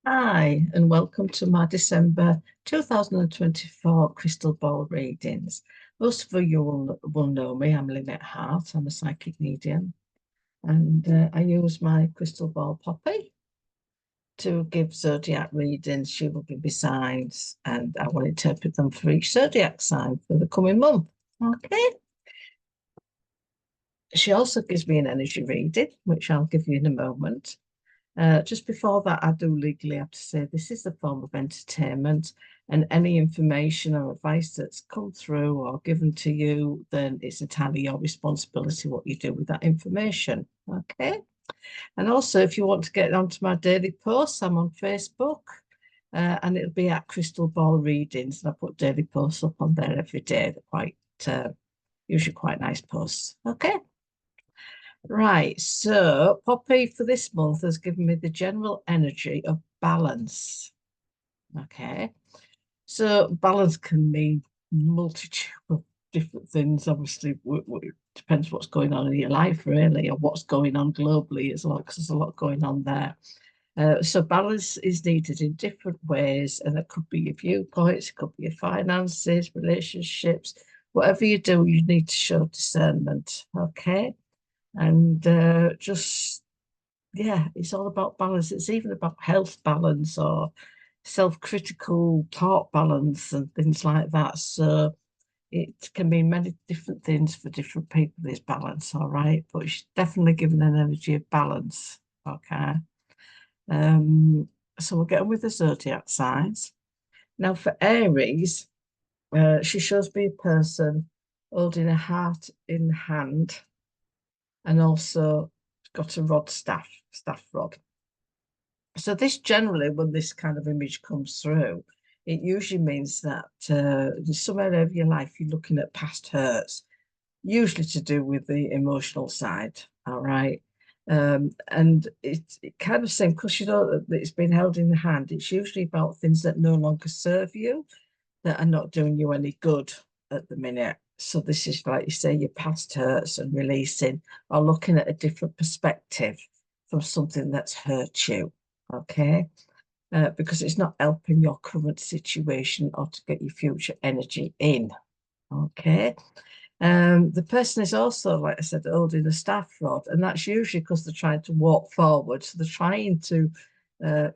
Hi, and welcome to my December 2024 crystal ball readings. Most of you will know me. I'm Lynette Hart. I'm a psychic medium, and I use my crystal ball poppy to give zodiac readings. She will give me signs, and I will interpret them for each zodiac sign for the coming month. Okay. She also gives me an energy reading, which I'll give you in a moment. Just before that, I do legally have to say this is a form of entertainment, and any information or advice that's come through or given to you, then it's entirely your responsibility what you do with that information. Okay. And also, if you want to get onto my daily posts, I'm on Facebook, and it'll be at Crystal Ball Readings. And I put daily posts up on there every day. They're usually quite nice posts. Okay. Right, so Poppy for this month has given me the general energy of balance. Okay, so balance can mean multitude of different things. Obviously, it depends what's going on in your life, really, or what's going on globally as well, because there's a lot going on there. So balance is needed in different ways, and it could be your viewpoints, it could be your finances, relationships, whatever you do, you need to show discernment. Okay. And just, yeah, it's all about balance. It's even about health balance or self-critical thought balance and things like that. So it can mean many different things for different people, this balance, all right? But it's definitely giving an energy of balance, okay? So we'll get on with the zodiac signs. Now for Aries, she shows me a person holding a heart in hand and also got a staff rod. So this generally, when this kind of image comes through, it usually means that there's some area of your life you're looking at past hurts, usually to do with the emotional side. All right. And it kind of same because you know that it's been held in the hand. It's usually about things that no longer serve you, that are not doing you any good at the minute. So this is like you say, your past hurts and releasing or looking at a different perspective from something that's hurt you. Okay. Because it's not helping your current situation or to get your future energy in. Okay. The person is also, like I said, holding a staff rod, and that's usually because they're trying to walk forward. So they're trying to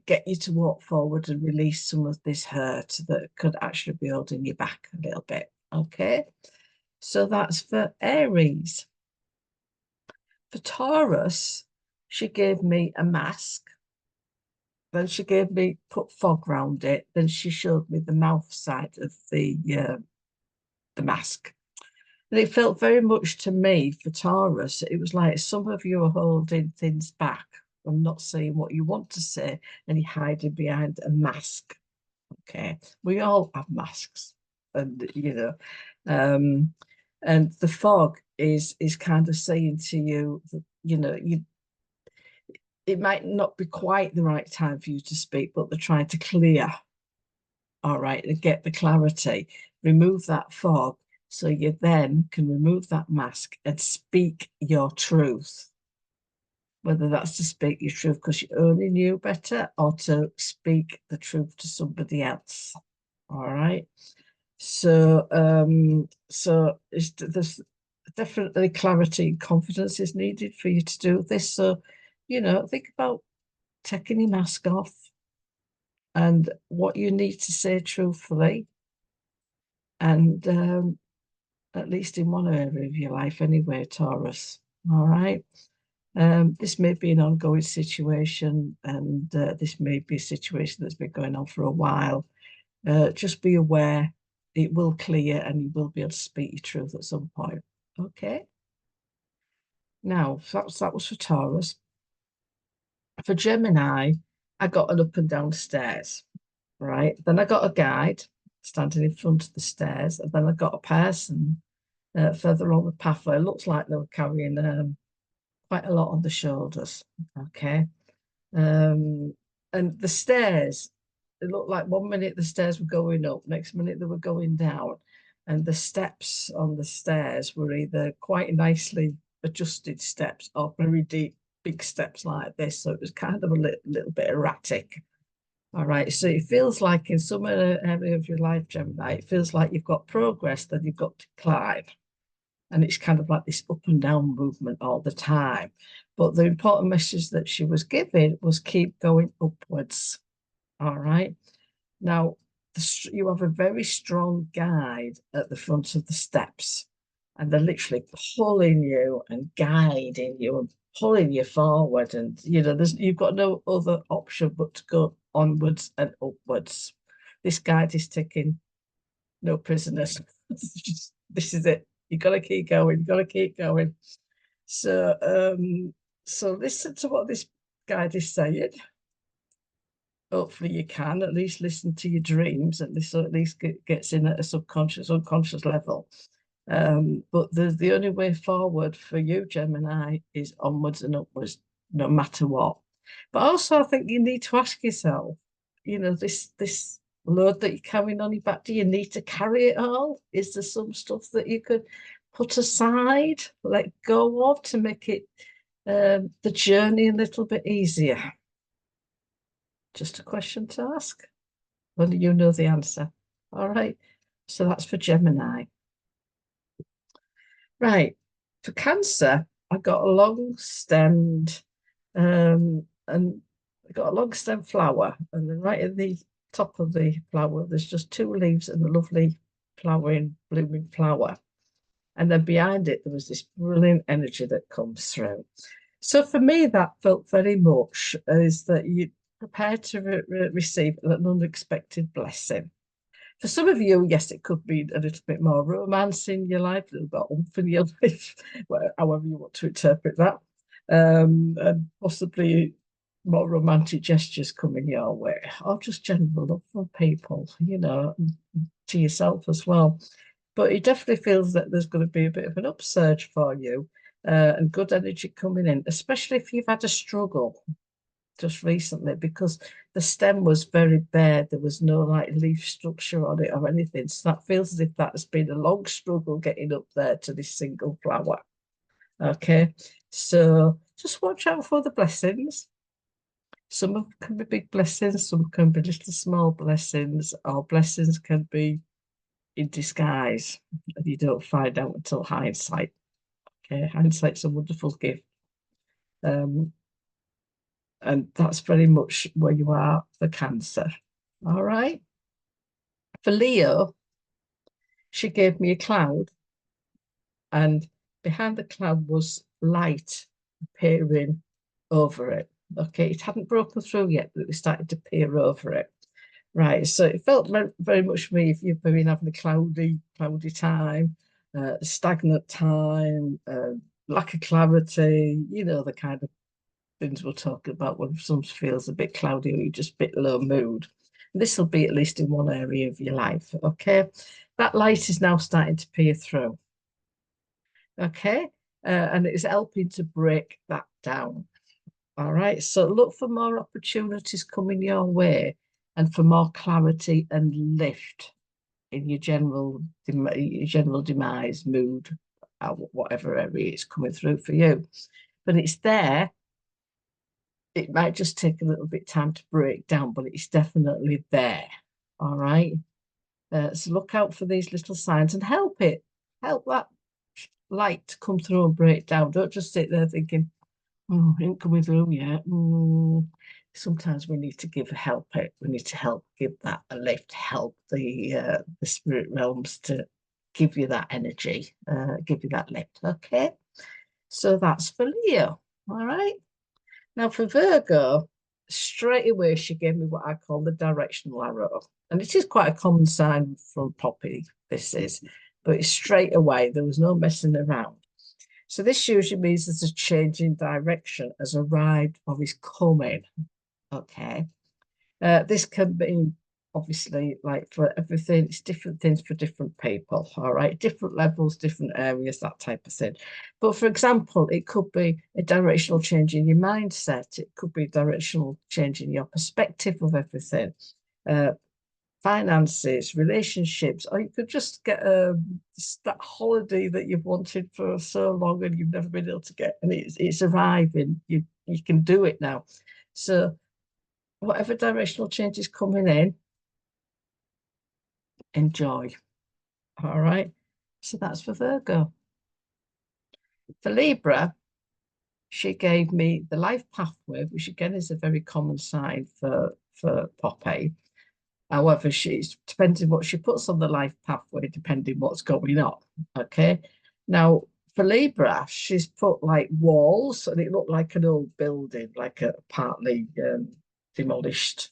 get you to walk forward and release some of this hurt that could actually be holding you back a little bit. Okay. So that's for Aries. For Taurus, she gave me a mask. Then she gave me put fog round it. Then she showed me the mouth side of the mask. And it felt very much to me for Taurus, it was like some of you are holding things back and not saying what you want to say, and you're hiding behind a mask. Okay. We all have masks. And and the fog is kind of saying to you that, it might not be quite the right time for you to speak, but they're trying to clear, all right, and get the clarity, remove that fog so you then can remove that mask and speak your truth. Whether that's to speak your truth because you only knew better or to speak the truth to somebody else. All right. So there's definitely clarity and confidence is needed for you to do this. So, think about taking your mask off and what you need to say truthfully. And at least in one area of your life anyway, Taurus. All right. This may be an ongoing situation, and this may be a situation that's been going on for a while. Just be aware it will clear and you will be able to speak your truth at some point. Okay. Now, that was for Taurus. For Gemini, I got an up and down stairs, right? Then I got a guide standing in front of the stairs, and then I got a person further along the pathway. It looks like they were carrying quite a lot on the shoulders. Okay. And the stairs, it looked like one minute the stairs were going up, next minute they were going down. And the steps on the stairs were either quite nicely adjusted steps or very deep, big steps like this. So it was kind of a little bit erratic. All right. So it feels like in some area of your life, Gemini, it feels like you've got progress, then you've got decline. And it's kind of like this up and down movement all the time. But the important message that she was giving was keep going upwards. All right. Now, you have a very strong guide at the front of the steps, and they're literally pulling you and guiding you and pulling you forward. And you've got no other option but to go onwards and upwards. This guide is taking no prisoners. This is it. You've got to keep going. You've got to keep going. So, so listen to what this guide is saying. Hopefully you can at least listen to your dreams, and this at least gets in at a subconscious, unconscious level. But the only way forward for you, Gemini, is onwards and upwards, no matter what. But also, I think you need to ask yourself, this load that you're carrying on your back, do you need to carry it all? Is there some stuff that you could put aside, let go of to make it the journey a little bit easier? Just a question to ask. Only you know the answer. All right. So that's for Gemini. Right. For Cancer, I got a long stemmed and I got a long stem flower, and then right at the top of the flower, there's just two leaves and a lovely flowering, blooming flower. And then behind it, there was this brilliant energy that comes through. So for me, that felt very much is that you prepared to receive an unexpected blessing. For some of you, yes, it could be a little bit more romance in your life, a little bit oomph in your life, however you want to interpret that, and possibly more romantic gestures coming your way, or just general love for people, to yourself as well. But it definitely feels that there's going to be a bit of an upsurge for you, and good energy coming in, especially if you've had a struggle just recently, because the stem was very bare. There was no like leaf structure on it or anything. So that feels as if that's been a long struggle getting up there to this single flower. Okay. So just watch out for the blessings. Some of them can be big blessings, some can be little small blessings, or blessings can be in disguise, and you don't find out until hindsight. Okay, hindsight's a wonderful gift. Um, and that's very much where you are for Cancer. All right. For Leo, she gave me a cloud, and behind the cloud was light appearing over it. Okay, it hadn't broken through yet, but it was starting to peer over it. Right, so it felt very much for me if you've been having a cloudy time, stagnant time, lack of clarity, the kind of things we'll talk about when some feels a bit cloudy or you're just a bit low mood. This will be at least in one area of your life, okay? That light is now starting to peer through, okay? And it's helping to break that down, all right? So look for more opportunities coming your way and for more clarity and lift in your general demise, mood, whatever area it's coming through for you. But it's there. It might just take a little bit of time to break down, but it's definitely there. All right. So look out for these little signs and help that light to come through and break down. Don't just sit there thinking, oh, it ain't coming through yet. Sometimes we need to help it. We need to help give that a lift, help the spirit realms to give you that energy, give you that lift. Okay. So that's for Leo. All right. Now for Virgo, straight away she gave me what I call the directional arrow. And it is quite a common sign from Poppy, this is, but it's straight away. There was no messing around. So this usually means there's a change in direction has arrived or is coming. Okay. This can be obviously like for everything, it's different things for different people. All right. Different levels, different areas, that type of thing. But for example, it could be a directional change in your mindset. It could be a directional change in your perspective of everything. Finances, relationships, or you could just get that holiday that you've wanted for so long and you've never been able to get, and it's arriving. You can do it now. So whatever directional change is coming in, enjoy. All right. So that's for Virgo. For Libra, she gave me the life pathway, which again is a very common sign for Poppy. However, she's depending what she puts on the life pathway, depending what's going on. Okay. Now, for Libra, she's put like walls, and it looked like an old building, like a partly demolished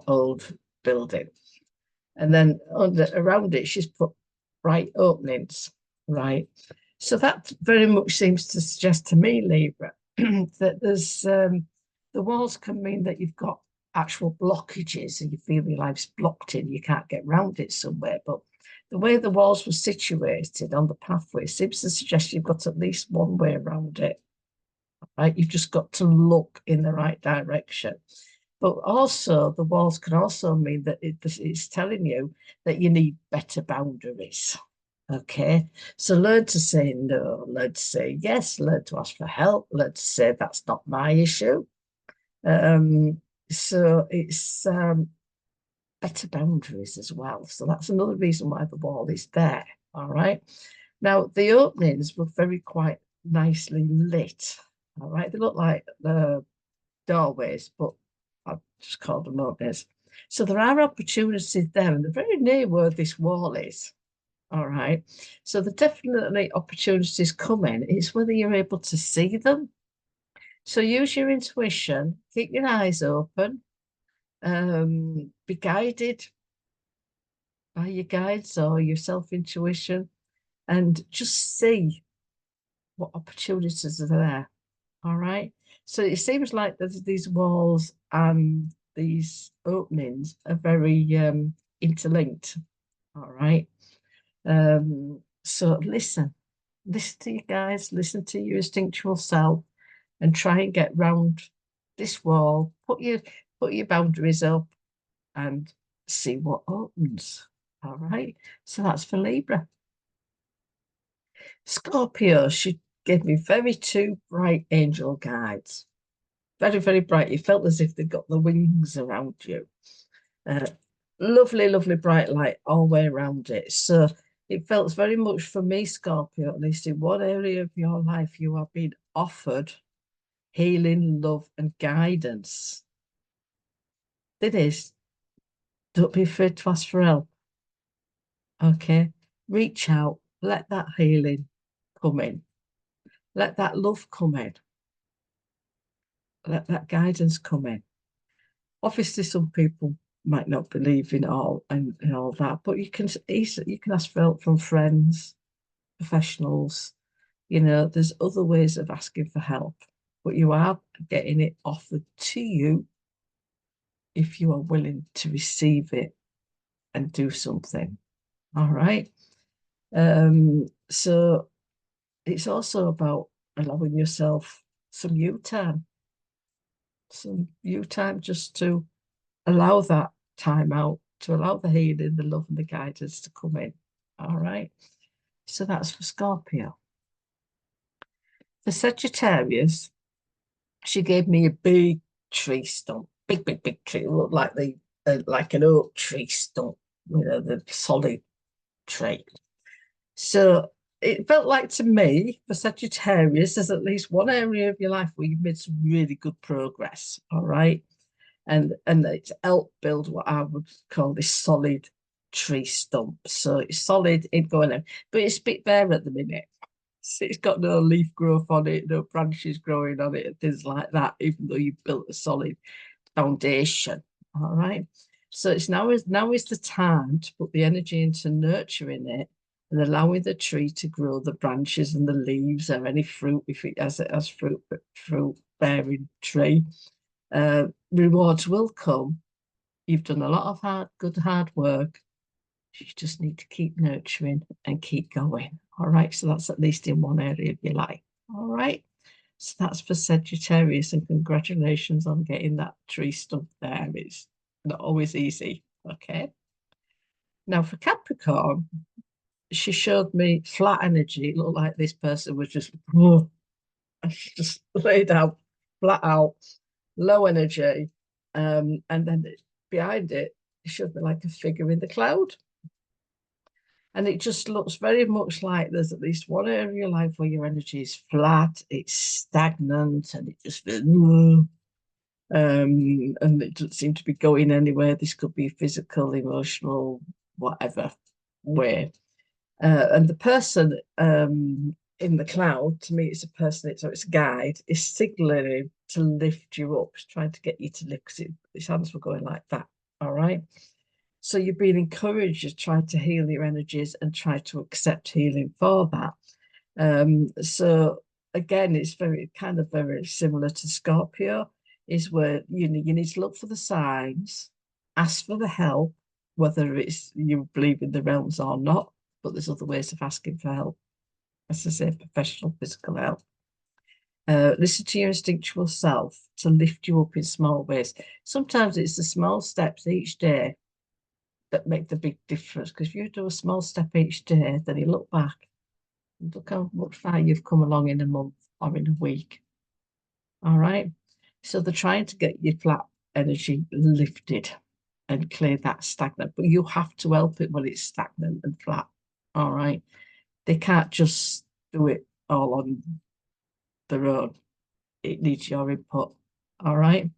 old building. And then around it, she's put bright openings, right? So that very much seems to suggest to me, Libra, that there's the walls can mean that you've got actual blockages and you feel your life's blocked in, you can't get round it somewhere. But the way the walls were situated on the pathway seems to suggest you've got at least one way around it, right? You've just got to look in the right direction. But also, the walls can also mean that it's telling you that you need better boundaries. Okay, so learn to say no, learn to say yes, learn to ask for help, learn to say that's not my issue. Um, so it's better boundaries as well. So that's another reason why the wall is there. All right. Now the openings were very quite nicely lit. All right, they look like the doorways, but I've just called them openings. So there are opportunities there, and they're very near where this wall is. All right. So the definitely opportunities coming. It's whether you're able to see them. So use your intuition, keep your eyes open, be guided by your guides or your self-intuition, and just see what opportunities are there. All right. So it seems like there's these walls and these openings are very interlinked. All right. So listen to you guys, listen to your instinctual self, and try and get round this wall. Put your boundaries up and see what opens. All right. So that's for Libra. Scorpio, she gave me very two bright angel guides. Very, very bright. You felt as if they'd got the wings around you. Uh, lovely, lovely bright light all the way around it. So it felt very much for me, Scorpio, at least in one area of your life, you have been offered healing, love, and guidance. It is. Don't be afraid to ask for help. Okay. Reach out. Let that healing come in. Let that love come in. Let that guidance come in. Obviously, some people might not believe in all and all that, but you can ask for help from friends, professionals. There's other ways of asking for help, but you are getting it offered to you if you are willing to receive it and do something. All right. So it's also about allowing yourself some you time just to allow that time out, to allow the healing, the love, and the guidance to come in. All right. So that's for Scorpio. For Sagittarius, she gave me a big tree stump, big, big, big tree. It looked like like an oak tree stump, the solid tree. So it felt like to me, for Sagittarius, there's at least one area of your life where you've made some really good progress. All right. And it's helped build what I would call this solid tree stump. So it's solid in going in, but it's a bit bare at the minute. So it's got no leaf growth on it, no branches growing on it, and things like that, even though you've built a solid foundation. All right. So it's now is the time to put the energy into nurturing it and allowing the tree to grow the branches and the leaves or any fruit if it has fruit bearing tree. Rewards will come. You've done a lot of good hard work. You just need to keep nurturing and keep going. All right. So that's at least in one area of your life. All right. So that's for Sagittarius, and congratulations on getting that tree stump there. It's not always easy. Okay. Now for Capricorn, she showed me flat energy. It looked like this person was just laid out, flat out, low energy. And then behind it should be like a figure in the cloud. And it just looks very much like there's at least one area of your life where your energy is flat, it's stagnant, and it just feels, and it doesn't seem to be going anywhere. This could be physical, emotional, whatever way. And the person in the cloud, to me, it's a person, it's a guide, is signaling to lift you up, it's trying to get you to lift, because its hands were going like that. All right. So you're being encouraged to try to heal your energies and try to accept healing for that. So again, it's very similar to Scorpio, is where you need to look for the signs, ask for the help, whether it's you believe in the realms or not, but there's other ways of asking for help. As I say, professional physical help. Listen to your instinctual self to lift you up in small ways. Sometimes it's the small steps each day that make the big difference. Because if you do a small step each day, then you look back and look how much far you've come along in a month or in a week. All right. So they're trying to get your flat energy lifted and clear that stagnant, but you have to help it when it's stagnant and flat. All right. They can't just do it all on their own. It needs your input. All right.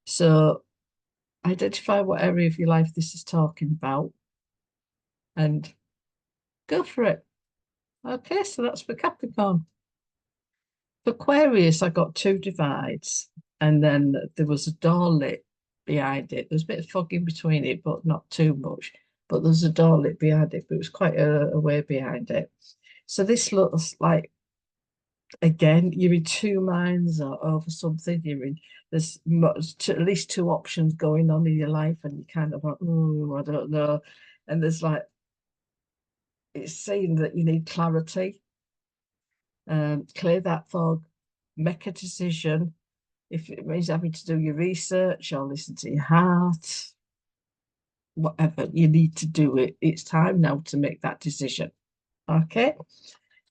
So identify what area of your life this is talking about and go for it. Okay, so that's for Capricorn. For Aquarius, I got two divides, and then there was a door lit behind it. There's a bit of fog in between it, but not too much. But there's a door lit behind it, but it was quite a way behind it. So this looks like, again, you're in two minds or over something. There's at least two options going on in your life, and you kind of like, oh, I don't know. And there's like, it's saying that you need clarity. Clear that fog, make a decision. If it means having to do your research or listen to your heart, whatever, you need to do it. It's time now to make that decision. Okay.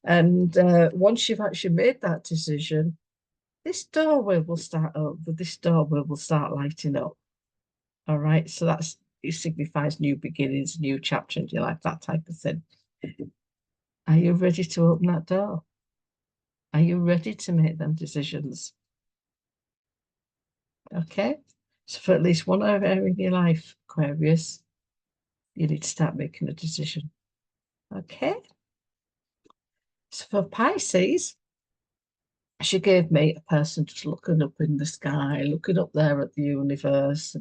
And once you've actually made that decision, this doorway will start up, this doorway will start lighting up. All right. So it signifies new beginnings, new chapter in your life, that type of thing. Are you ready to open that door? Are you ready to make them decisions? Okay. So for at least one area in your life, Aquarius, you need to start making a decision. Okay. So for Pisces, she gave me a person just looking up in the sky, looking up there at the universe,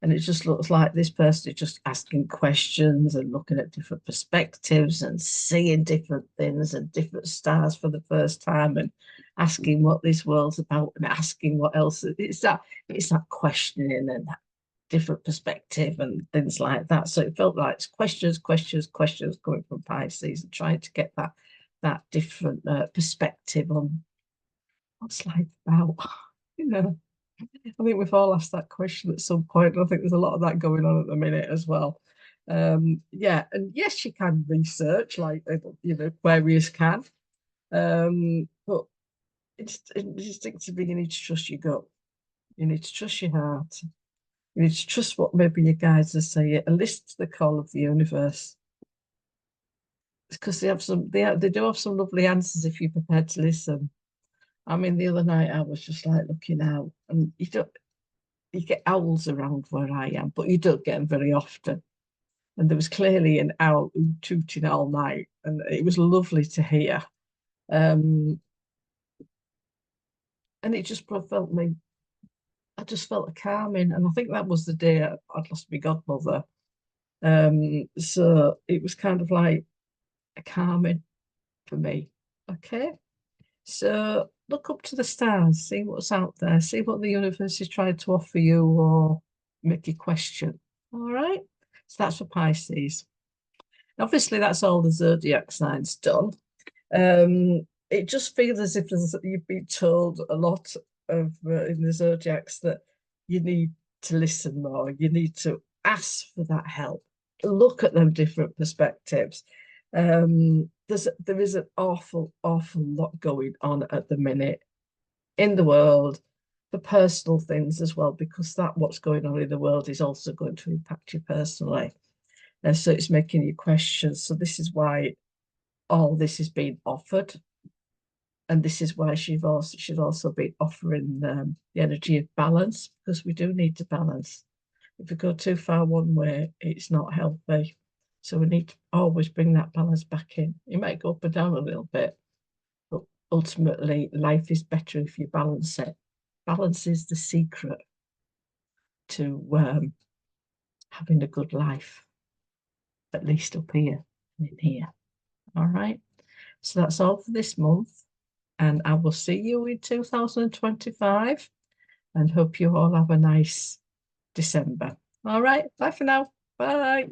and it just looks like this person is just asking questions and looking at different perspectives and seeing different things and different stars for the first time and asking what this world's about and asking what else. It's that questioning and that different perspective and things like that. So it felt like questions coming from Pisces and trying to get that different perspective on what's life about. You know, I think we've all asked that question at some point. I think there's a lot of that going on at the minute as well. Yeah, and yes, you can research like Aquarius can, but instinctively you need to trust your gut. You need to trust your heart. You need to trust what maybe your guides are saying and listen to the call of the universe. Because they do have some lovely answers if you're prepared to listen. I mean, the other night I was just like looking out, and you get owls around where I am, but you don't get them very often. And there was clearly an owl tooting all night, and it was lovely to hear. And it just felt me. I just felt a calming, and I think that was the day I'd lost my godmother. So it was kind of like a calming for me. Okay. So look up to the stars, see what's out there, see what the universe is trying to offer you or make you question. All right. So that's for Pisces. Obviously, that's all the zodiac signs done. It just feels as if you've been told a lot of in the zodiacs that you need to listen more, you need to ask for that help, look at them different perspectives. There is an awful lot going on at the minute in the world, the personal things as well, because that what's going on in the world is also going to impact you personally. And so it's making you question. So this is why all this is being offered. And this is why should also be offering the energy of balance, because we do need to balance. If we go too far one way, it's not healthy. So we need to always bring that balance back in. It might go up and down a little bit, but ultimately life is better if you balance it. Balance is the secret to having a good life, at least up here and in here. All right. So that's all for this month. And I will see you in 2025 and hope you all have a nice December. All right. Bye for now. Bye.